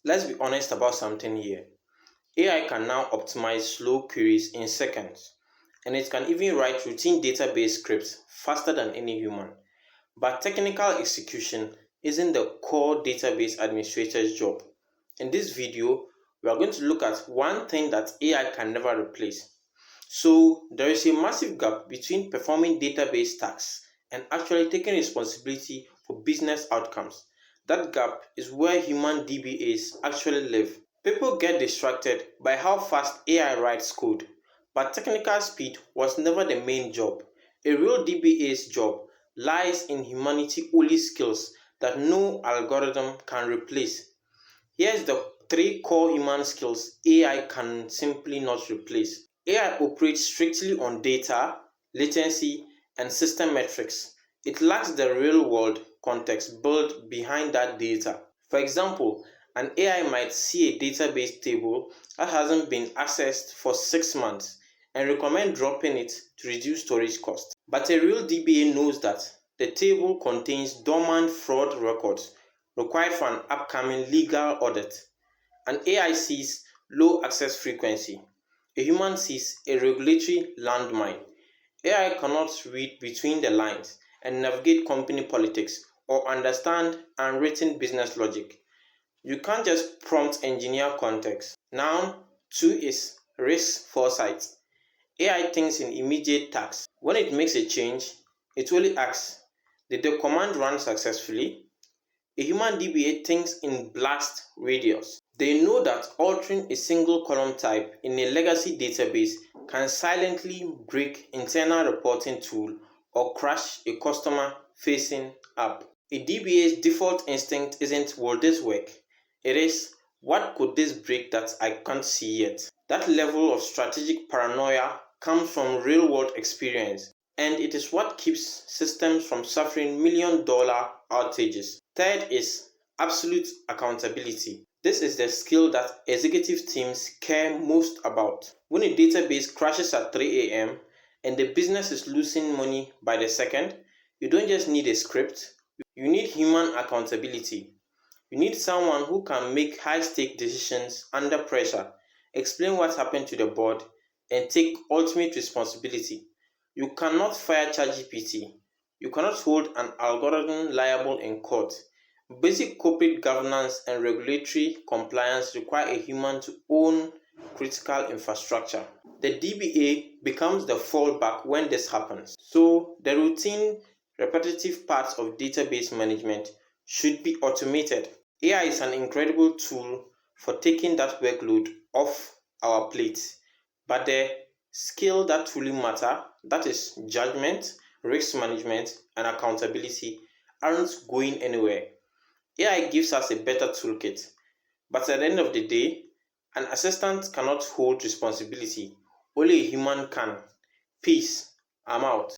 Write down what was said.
Let's be honest about something here. AI can now optimize slow queries in seconds, and it can even write routine database scripts faster than any human. But technical execution isn't the core database administrator's job. In this video, we are going to look at one thing that AI can never replace. So, there is a massive gap between performing database tasks and actually taking responsibility for business outcomes. That gap is where human DBAs actually live. People get distracted by how fast AI writes code, but technical speed was never the main job. A real DBA's job lies in humanity-only skills that no algorithm can replace. Here's the three core human skills AI can simply not replace. AI operates strictly on data, latency, and system metrics. It lacks the real-world context built behind that data. For example, an AI might see a database table that hasn't been accessed for 6 months and recommend dropping it to reduce storage costs. But a real DBA knows that the table contains dormant fraud records required for an upcoming legal audit. An AI sees low access frequency. A human sees a regulatory landmine. AI cannot read between the lines and navigate company politics or understand unwritten business logic. You can't just prompt engineer context. Now, 2 is risk foresight. AI thinks in immediate tasks. When it makes a change, it only asks, did the command run successfully? A human DBA thinks in blast radius. They know that altering a single column type in a legacy database can silently break internal reporting tool or crash a customer-facing app. A DBA's default instinct isn't will this work? It is what could this break that I can't see yet? That level of strategic paranoia comes from real-world experience, and it is what keeps systems from suffering million-dollar outages. Third is absolute accountability. This is the skill that executive teams care most about. When a database crashes at 3 a.m. and the business is losing money by the second, you don't just need a script, you need human accountability. You need someone who can make high-stake decisions under pressure, explain what happened to the board, and take ultimate responsibility. You cannot fire ChatGPT. You cannot hold an algorithm liable in court. Basic corporate governance and regulatory compliance require a human to own critical infrastructure. The DBA becomes the fallback when this happens. So, the routine, repetitive parts of database management should be automated. AI is an incredible tool for taking that workload off our plates, but the skill that truly matter, that is judgment, risk management, and accountability, aren't going anywhere. AI gives us a better toolkit, but at the end of the day, an assistant cannot hold responsibility. Only a human can. Peace. I'm out.